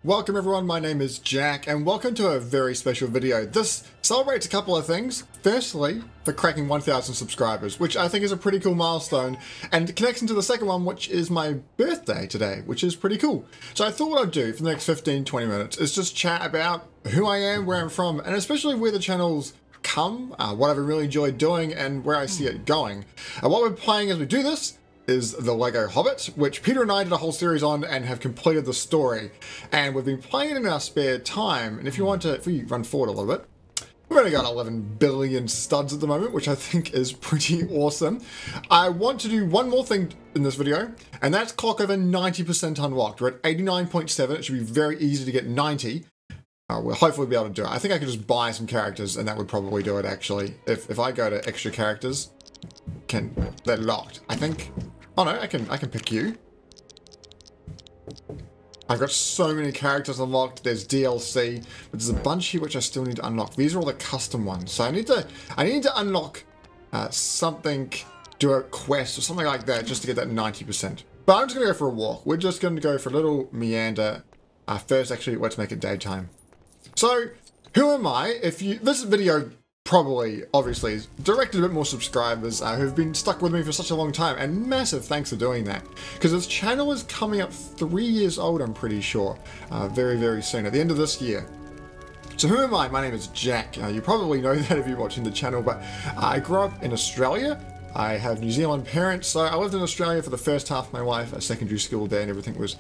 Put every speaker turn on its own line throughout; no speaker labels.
Welcome everyone, my name is Jack and welcome to a very special video. This celebrates a couple of things. Firstly, for cracking 1,000 subscribers, which I think is a pretty cool milestone, and connects into the second one, which is my birthday today, which is pretty cool. So I thought what I'd do for the next 15-20 minutes is just chat about who I am, where I'm from, and especially where the channel's come, what I've really enjoyed doing, and where I see it going. What we're playing as we do this is the Lego Hobbit, which Peter and I did a whole series on and have completed the story. And we've been playing it in our spare time. And if we run forward a little bit, we've only got 11 billion studs at the moment, which I think is pretty awesome. I want to do one more thing in this video, and that's clock over 90% unlocked. We're at 89.7. It should be very easy to get 90. We'll hopefully be able to do it. I think I could just buy some characters, and that would probably do it, actually. If I go to extra characters, they're locked, I think. Oh no, I can pick you. I've got so many characters unlocked. There's DLC, but there's a bunch here which I still need to unlock. These are all the custom ones. So I need to unlock something, do a quest or something like that just to get that 90%. But I'm just gonna go for a walk. We're just gonna go for a little meander. First, actually, let's make it daytime. So, who am I? This video probably, obviously, is directed at a bit more subscribers who've been stuck with me for such a long time, and massive thanks for doing that, because this channel is coming up 3 years old, I'm pretty sure, very, very soon, at the end of this year. So who am I? My name is Jack. You probably know that if you're watching the channel, but I grew up in Australia. I have New Zealand parents, so I lived in Australia for the first half of my life, a secondary school there, and everything was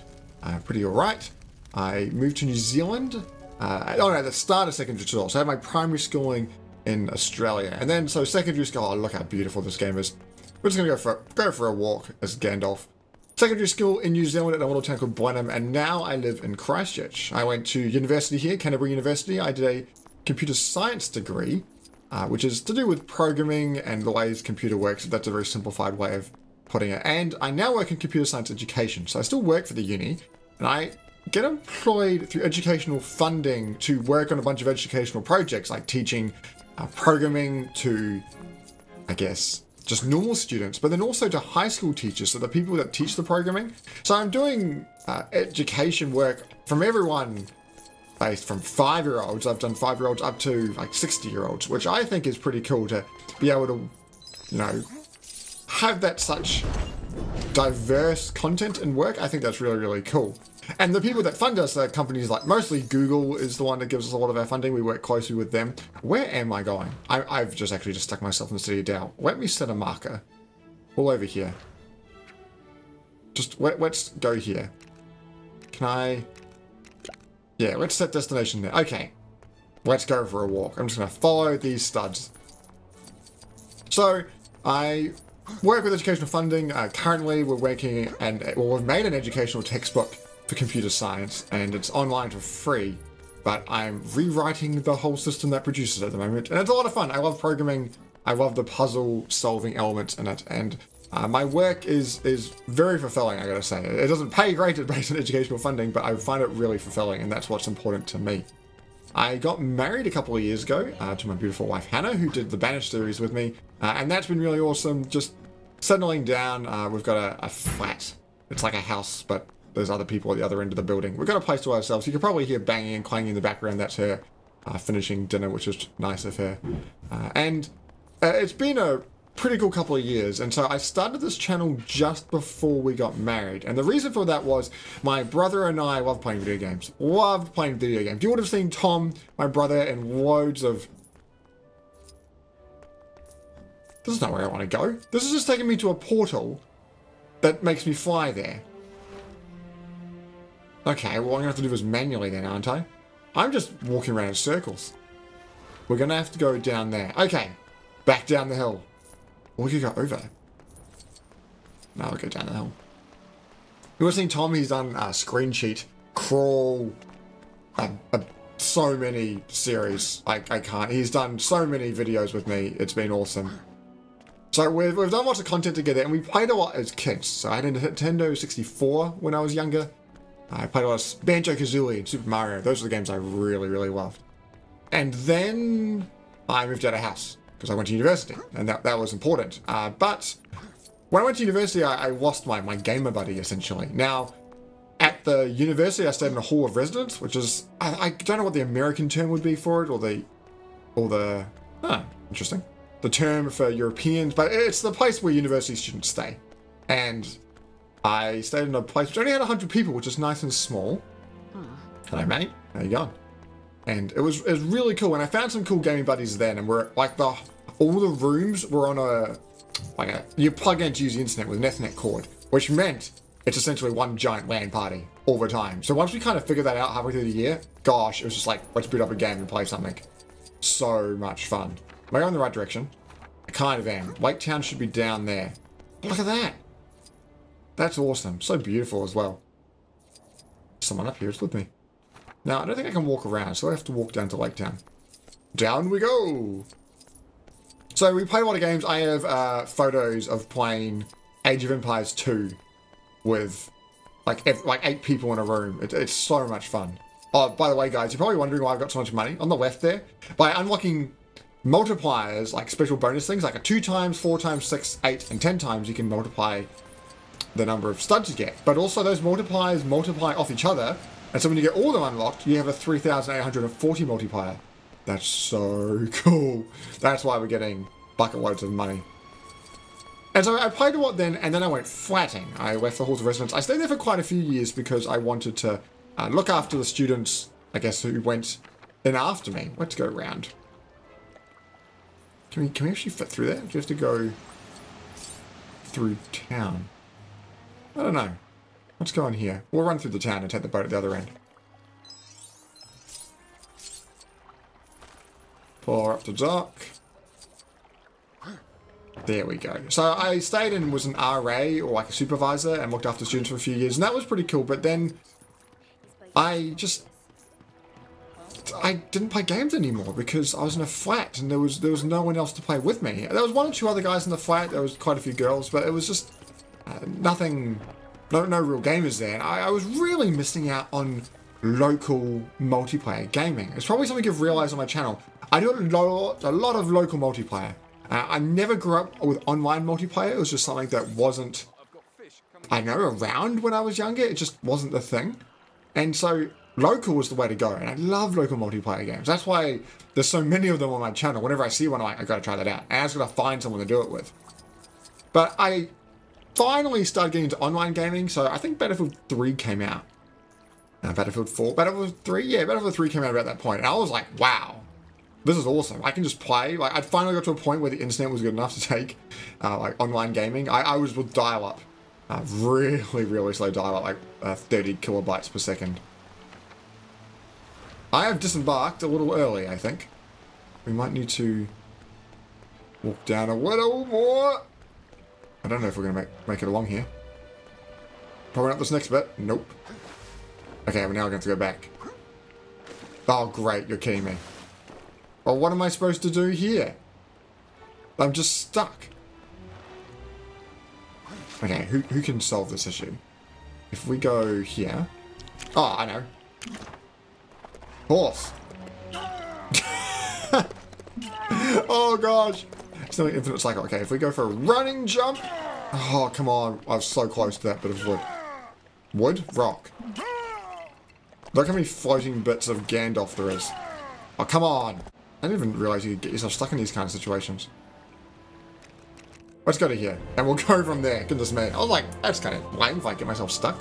pretty alright. I moved to New Zealand, at the start of secondary school, so I had my primary schooling in Australia, and then so secondary school. Oh, look how beautiful this game is. We're just gonna go for a walk as Gandalf. Secondary school in New Zealand at a little town called Blenheim, and now I live in Christchurch. I went to university here, Canterbury University. I did a computer science degree, which is to do with programming and the ways computer works. That's a very simplified way of putting it. And I now work in computer science education, so I still work for the uni, and I get employed through educational funding to work on a bunch of educational projects, like teaching programming to, I guess, just normal students, but then also to high school teachers, so the people that teach the programming. So I'm doing education work from everyone, based from 5-year-olds. I've done 5-year-olds up to like 60-year-olds, which I think is pretty cool to be able to, you know, have that such diverse content and work. I think that's really, really cool. And the people that fund us are companies like, mostly Google is the one that gives us a lot of our funding. We work closely with them. Where am I going? I've just stuck myself in the city of Dow. Let me set a marker. All over here. Just, let's go here. Can I? Yeah, let's set destination there. Okay. Let's go for a walk. I'm just going to follow these studs. So, I work with educational funding. Currently, we're working, we've made an educational textbook for computer science, and it's online for free, but I'm rewriting the whole system that produces it at the moment, and it's a lot of fun. I love programming. I love the puzzle solving elements in it, and my work is very fulfilling, I gotta say. It doesn't pay great based on educational funding, but I find it really fulfilling, and that's what's important to me. I got married a couple of years ago to my beautiful wife Hannah, who did the Banished series with me, and that's been really awesome. Just settling down. We've got a flat. It's like a house, but there's other people at the other end of the building. We've got a place to ourselves. You can probably hear banging and clanging in the background. That's her finishing dinner, which is nice of her. And it's been a pretty cool couple of years. And so I started this channel just before we got married. And the reason for that was my brother and I love playing video games. Loved playing video games. You would have seen Tom, my brother, in loads of... This is not where I want to go. This is just taking me to a portal that makes me fly there. Okay, well, I'm going to have to do this manually then, aren't I? I'm just walking around in circles. We're going to have to go down there. Okay, back down the hill. Or we could go over. No, we'll go down the hill. You would have seen Tom, he's done Screen Cheat, Crawl, so many series. I can't. He's done so many videos with me. It's been awesome. So we've done lots of content together, and we played a lot as kids. So I had a Nintendo 64 when I was younger. I played a lot of Banjo-Kazooie and Super Mario. Those are the games I really, really loved. And then I moved out of house because I went to university, and that was important. But when I went to university, I lost my gamer buddy, essentially. Now, at the university, I stayed in a hall of residence, which is, I don't know what the American term would be for it, interesting. The term for Europeans, but it's the place where university students stay. And I stayed in a place which only had 100 people, which is nice and small. Hello, mate. How you going? And it was really cool. And I found some cool gaming buddies then, and we're like all the rooms were on you plug in to use the internet with an Ethernet cord, which meant it's essentially one giant LAN party all the time. So once we kind of figured that out halfway through the year, gosh, it was just like, let's boot up a game and play something. So much fun. Am I going in the right direction? I kind of am. Lake Town should be down there. Look at that. That's awesome. So beautiful as well. Someone up here is with me. Now, I don't think I can walk around, so I have to walk down to Lake Town. Down we go! So we played a lot of games. I have photos of playing Age of Empires 2 with like 8 people in a room. It's so much fun. Oh, by the way, guys, you're probably wondering why I've got so much money. On the left there, by unlocking multipliers, like special bonus things, like a 2 times, 4 times, 6, 8, and 10 times, you can multiply the number of studs you get. But also those multipliers multiply off each other, and so when you get all of them unlocked, you have a 3,840 multiplier. That's so cool. That's why we're getting bucket loads of money. And so I played a lot then, and then I went flatting. I left the halls of residence. I stayed there for quite a few years because I wanted to look after the students, I guess, who went in after me. Let's go around. Can we actually fit through there? Do you have to go through town? I don't know. Let's go in here. We'll run through the town and take the boat at the other end. Pull her up to dock. There we go. So I stayed and was an RA, or like a supervisor, and looked after students for a few years, and that was pretty cool. But then I didn't play games anymore because I was in a flat and there was no one else to play with me. There was 1 or 2 other guys in the flat. There was quite a few girls, but it was just nothing. No real gamers there. And I was really missing out on local multiplayer gaming. It's probably something you've realized on my channel. I do a lot of local multiplayer. I never grew up with online multiplayer. It was just something that wasn't, I know, around when I was younger. It just wasn't the thing. And so local was the way to go. And I love local multiplayer games. That's why there's so many of them on my channel. Whenever I see one, I'm like, I gotta try that out. And I just gotta find someone to do it with. But I finally started getting into online gaming. So I think Battlefield 3 came out. Battlefield 4, Battlefield 3? Yeah, Battlefield 3 came out about that point. And I was like, wow. This is awesome. I can just play. Like, I'd finally got to a point where the internet was good enough to take, like, online gaming. I was with dial-up. Really slow dial-up, like 30 kilobytes per second. I have disembarked a little early, I think. We might need to walk down a little more. I don't know if we're going to make it along here. Probably not this next bit. Nope. Okay, we're now going to go back. Oh, great. You're kidding me. Well, what am I supposed to do here? I'm just stuck. Okay, who can solve this issue? If we go here... Oh, I know. Horse. Oh, gosh. It's not an infinite cycle. Okay, if we go for a running jump... Oh, come on. I was so close to that bit of wood. Wood? Rock. Look how many floating bits of Gandalf there is. Oh, come on. I didn't even realize you could get yourself stuck in these kind of situations. Let's go to here, and we'll go from there. Goodness me. I was like, that's kind of lame if I get myself stuck.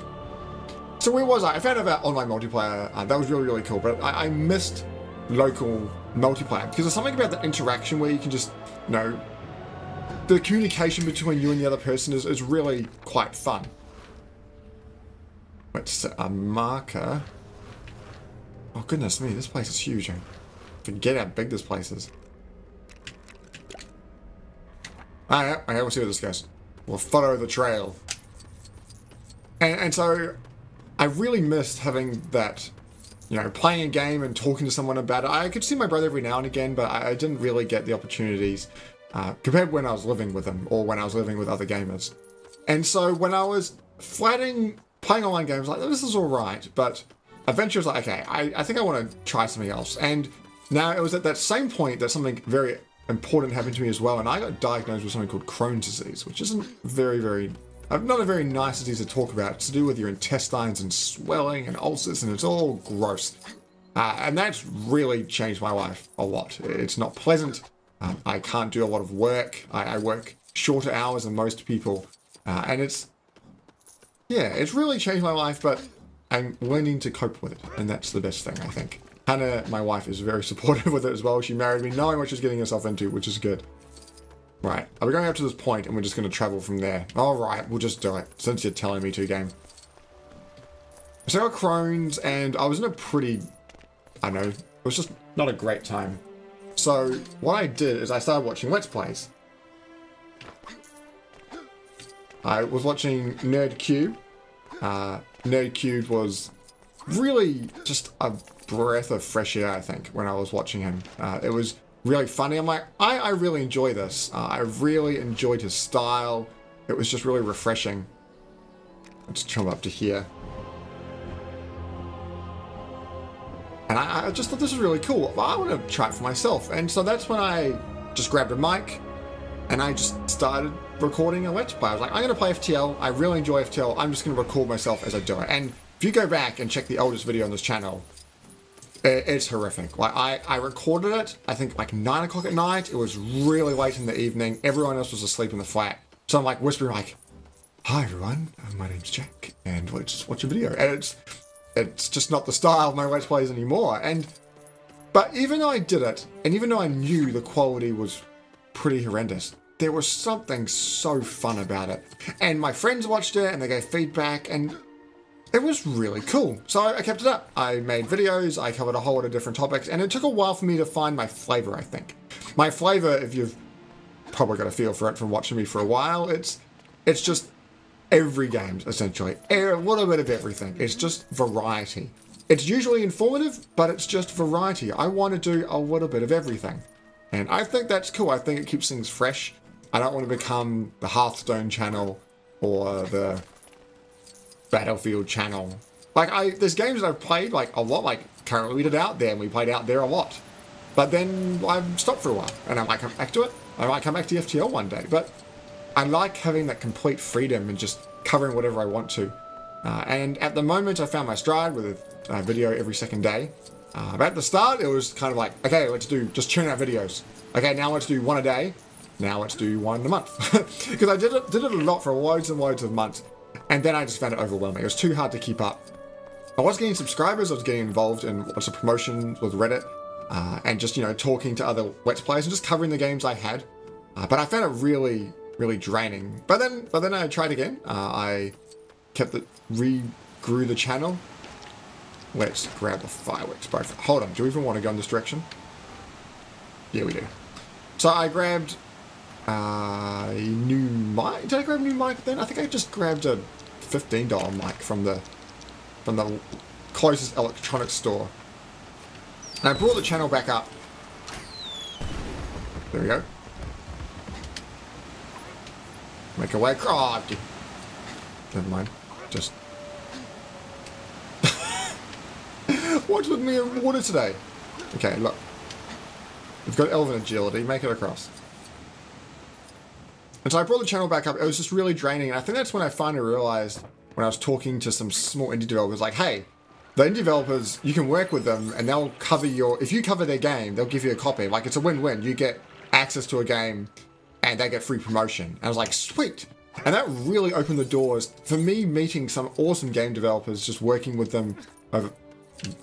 So where was I? I found out about online multiplayer. That was really cool, but I missed local multiplayer because there's something about the interaction where you can just, you know, the communication between you and the other person is really quite fun. Let's set a marker. Oh, goodness me, this place is huge. Forget how big this place is. Alright, we'll see where this goes. We'll follow the trail. And so, I really missed having that, you know, playing a game and talking to someone about it. I could see my brother every now and again, but I didn't really get the opportunities compared to when I was living with him or when I was living with other gamers. And so, when I was playing online games, like, this is alright, but eventually I was like, okay, I think I want to try something else. And now, it was at that same point that something very important happened to me as well, and I got diagnosed with something called Crohn's disease, which isn't very not a very nice disease to talk about. It's to do with your intestines and swelling and ulcers, and it's all gross. And that's really changed my life a lot. It's not pleasant. I can't do a lot of work. I work shorter hours than most people. And it's really changed my life, but I'm learning to cope with it. And that's the best thing, I think. Hannah, my wife, is very supportive with it as well. She married me knowing what she's getting herself into, which is good. Right, are we going up to this point and we're just going to travel from there? Alright, we'll just do it, since you're telling me to, game. So I got Crohn's, and I was in a pretty, I don't know, it was just not a great time. So what I did is I started watching Let's Plays. I was watching NerdCube. NerdCube was really just a breath of fresh air, I think, when I was watching him. It was really funny. I'm like, I really enjoy this. I really enjoyed his style. It was just really refreshing. Let's jump up to here. And I just thought this was really cool. Well, I want to try it for myself. And so that's when I just grabbed a mic and I just started recording a Let's Play. I was like, I'm going to play FTL. I really enjoy FTL. I'm just going to record myself as I do it. And if you go back and check the oldest video on this channel, it's horrific. Like I recorded it, I think like 9 o'clock at night. It was really late in the evening. Everyone else was asleep in the flat. So I'm like whispering like, hi everyone, my name's Jack, and let's watch a video. And it's just not the style of my Let's Plays anymore. But even though I did it, and even though I knew the quality was pretty horrendous, there was something so fun about it. And my friends watched it and they gave feedback, and it was really cool. So I kept it up. I made videos, I covered a whole lot of different topics, and it took a while for me to find my flavor, I think. My flavor, if you've probably got a feel for it from watching me for a while, it's just every game, essentially. A little bit of everything. It's just variety. It's usually informative, but it's just variety. I want to do a little bit of everything. And I think that's cool. I think it keeps things fresh. I don't want to become the Hearthstone channel or the Battlefield channel. Like, there's games that I've played, like, a lot, like, currently we did Out There, and we played Out There a lot. But then I've stopped for a while, and I might come back to it. I might come back to FTL one day, but I like having that complete freedom and just covering whatever I want to. And at the moment, I found my stride with a video every second day. But at the start, it was kind of like, okay, just churn out videos. Okay, now let's do one a day. Now let's do one a month. Because I did it a lot for loads and loads of months. And then I just found it overwhelming. It was too hard to keep up. I was getting subscribers, I was getting involved in lots of promotions with Reddit, and just, talking to other Let's Players and just covering the games I had. But I found it really, really draining. But then I tried again. I regrew the channel. Let's grab the fireworks both. Hold on, do we even want to go in this direction? Yeah, we do. So I grabbed a new mic. Did I grab a new mic then? I think I just grabbed a $15 mic from the closest electronics store. And I brought the channel back up. There we go. Make a way. Oh, never mind. Just. What's with me in water today? Okay, look. We've got elven agility. Make it across. And so I brought the channel back up. It was just really draining. And I think that's when I finally realized, when I was talking to some small indie developers, like, hey, the indie developers, you can work with them and they'll cover if you cover their game, they'll give you a copy. Like, it's a win-win. You get access to a game and they get free promotion. And I was like, sweet. And that really opened the doors for me meeting some awesome game developers, just working with them over...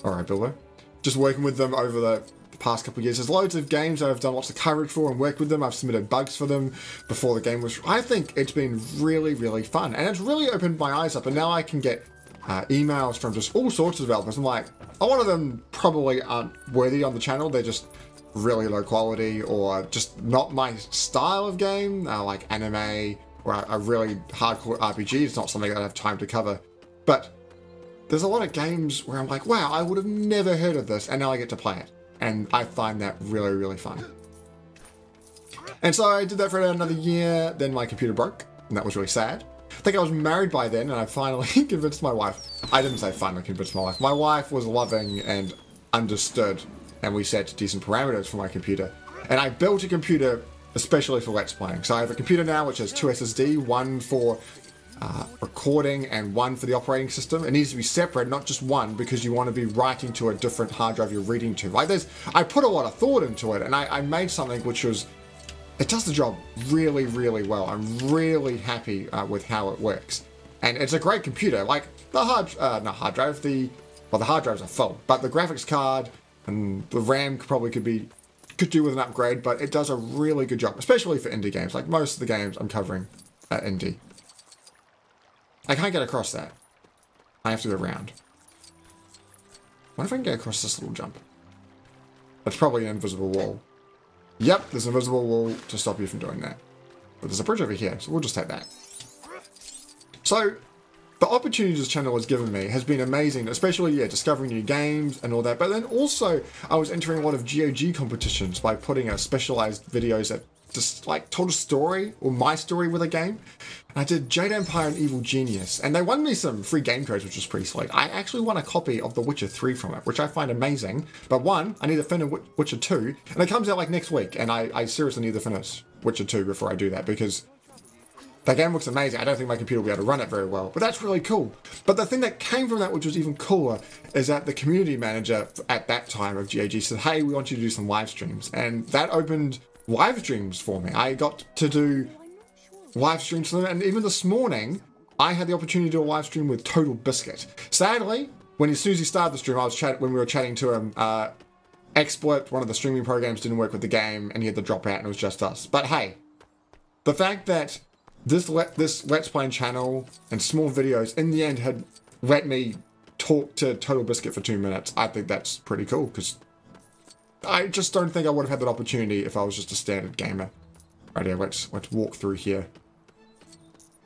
Alright, Bilbo. Just working with them over the past couple of years. There's loads of games that I've done lots of coverage for and worked with them. I've submitted bugs for them before the game was... I think it's been really, really fun. And it's really opened my eyes up. And now I can get emails from just all sorts of developers. I'm like, a lot of them probably aren't worthy on the channel. They're just really low quality or just not my style of game, like anime or a really hardcore RPG. It's not something that I have time to cover. But there's a lot of games where I'm like, wow, I would have never heard of this, and now I get to play it. And I find that really, really fun. And so I did that for another year, then my computer broke, and that was really sad. I think I was married by then, and I finally convinced my wife. I didn't say finally convinced my wife. My wife was loving and understood, and we set decent parameters for my computer. And I built a computer especially for Let's Playing. So I have a computer now which has 2 SSD, one for recording and one for the operating system. It needs to be separate, not just one, because you want to be writing to a different hard drive you're reading to. Like I put a lot of thought into it, and I made something which was, it does the job really, really well. I'm really happy with how it works. And it's a great computer. Like the not hard drive, the hard drives are full, but the graphics card and the RAM could do with an upgrade, but it does a really good job, especially for indie games. Like most of the games I'm covering are indie. I can't get across that. I have to go around. What if I can get across this little jump? That's probably an invisible wall. Yep, there's an invisible wall to stop you from doing that. But there's a bridge over here, so we'll just take that. So, the opportunity this channel has given me has been amazing, especially, yeah, discovering new games and all that. But then also, I was entering a lot of GOG competitions by putting out specialized videos that just like told a story, or my story with a game. And I did Jade Empire and Evil Genius, and they won me some free game codes, which was pretty sweet. I actually won a copy of The Witcher 3 from it, which I find amazing. But one, I need to finish Witcher 2, and it comes out like next week, and I seriously need to finish Witcher 2 before I do that, because that game looks amazing. I don't think my computer will be able to run it very well, but that's really cool. But the thing that came from that, which was even cooler, is that the community manager at that time of GOG said, hey, we want you to do some live streams. And that opened live streams for me. I got to do live streams for them, and even this morning, I had the opportunity to do a live stream with Total Biscuit. Sadly, as soon as he started the stream, when we were chatting to him, XSplit, one of the streaming programs, didn't work with the game, and he had to drop out, and it was just us. But hey, the fact that this Let's Playing channel and small videos in the end had let me talk to Total Biscuit for 2 minutes, I think that's pretty cool, because I just don't think I would have had that opportunity if I was just a standard gamer. Right here, let's walk through here.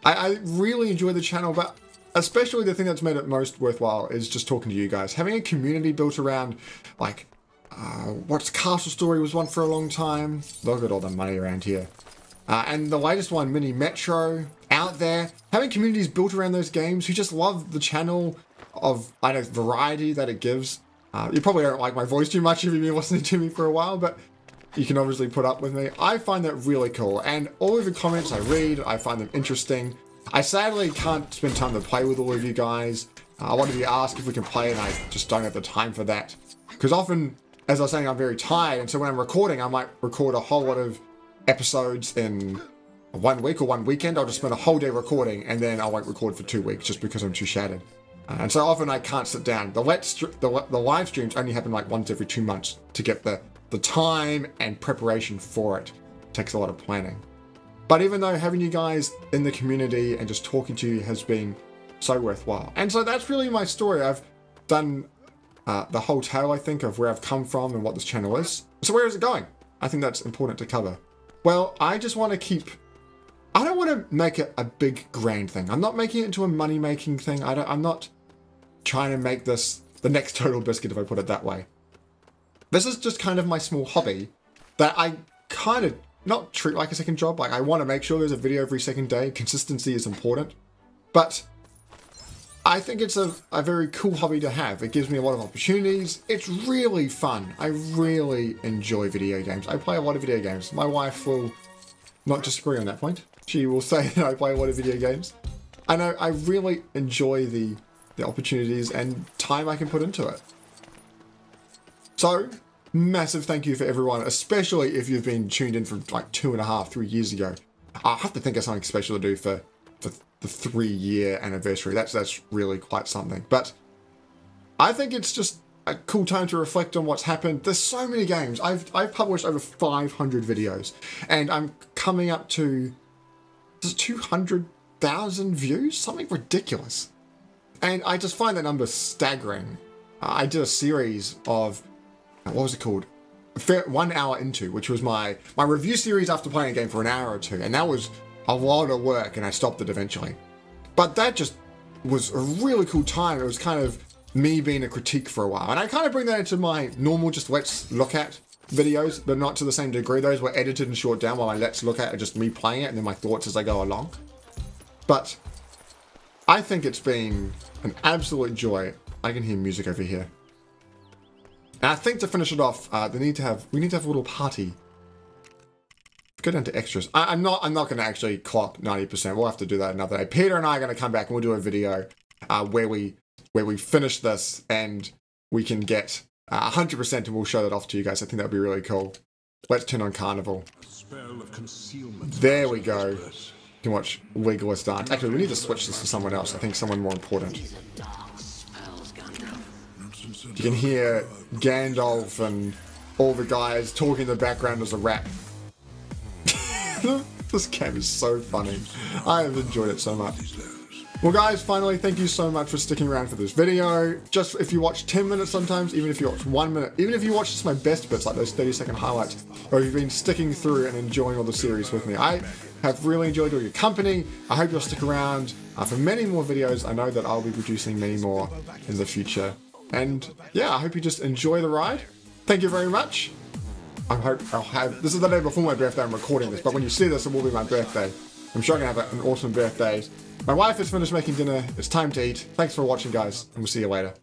I really enjoy the channel, but especially the thing that's made it most worthwhile is just talking to you guys. Having a community built around, like, what's Castle Story was one for a long time. Look at all the money around here. And the latest one, Mini Metro, out there. Having communities built around those games who just love the channel of, I know, variety that it gives. You probably don't like my voice too much if you've been listening to me for a while, but you can obviously put up with me. I find that really cool, and all of the comments I read, I find them interesting. I sadly can't spend time to play with all of you guys. A lot of you ask if we can play, and I just don't have the time for that. Because often, as I was saying, I'm very tired, and so when I'm recording, I might record a whole lot of episodes in 1 week or 1 weekend. I'll just spend a whole day recording, and then I won't record for 2 weeks just because I'm too shattered. And so often I can't sit down. The live streams only happen like once every 2 months to get the time and preparation for it. It takes a lot of planning. But even though having you guys in the community and just talking to you has been so worthwhile. And so that's really my story. I've done the whole tale, I think, of where I've come from and what this channel is. So where is it going? I think that's important to cover. Well, I just want to keep... I don't want to make it a big grand thing. I'm not making it into a money-making thing. I'm not trying to make this the next Total Biscuit, if I put it that way. This is just kind of my small hobby that I kind of not treat like a second job. Like, I want to make sure there's a video every second day. Consistency is important. But I think it's a very cool hobby to have. It gives me a lot of opportunities. It's really fun. I really enjoy video games. I play a lot of video games. My wife will not disagree on that point. She will say that I play a lot of video games. I know I really enjoy the opportunities and time I can put into it. So, massive thank you for everyone, especially if you've been tuned in from like 2.5, 3 years ago. I have to think of something special to do for the 3-year anniversary. That's really quite something. But I think it's just a cool time to reflect on what's happened. There's so many games. I've published over 500 videos, and I'm coming up to 200,000 views, something ridiculous. And I just find that number staggering. I did a series of, what was it called? 1 hour into, which was my review series after playing a game for an hour or two. And that was a lot of work, and I stopped it eventually. But that just was a really cool time. It was kind of me being a critique for a while. And I kind of bring that into my normal just let's look at videos, but not to the same degree. Those were edited and short down, while my let's look at are just me playing it and then my thoughts as I go along. But I think it's been an absolute joy. I can hear music over here. And I think to finish it off, we need to have a little party. Go down to extras. I'm not going to actually clock 90%. We'll have to do that another day. Peter and I are going to come back and we'll do a video where we finish this and we can get 100% and we'll show that off to you guys. I think that'd be really cool. Let's turn on Carnival. There we go. You can watch Legolas dance. Actually, we need to switch this to someone else. I think someone more important. You can hear Gandalf and all the guys talking in the background as a rap. This game is so funny. I have enjoyed it so much. Well guys, finally, thank you so much for sticking around for this video. Just if you watch 10 minutes sometimes, even if you watch 1 minute, even if you watch just my best bits, like those 30-second highlights, or if you've been sticking through and enjoying all the series with me, I have really enjoyed all your company. I hope you'll stick around for many more videos. I know that I'll be producing many more in the future. And yeah, I hope you just enjoy the ride. Thank you very much. I hope I'll have, this is the day before my birthday, I'm recording this, but when you see this, it will be my birthday. I'm sure I'm going to have an awesome birthday. My wife has finished making dinner, it's time to eat. Thanks for watching guys, and we'll see you later.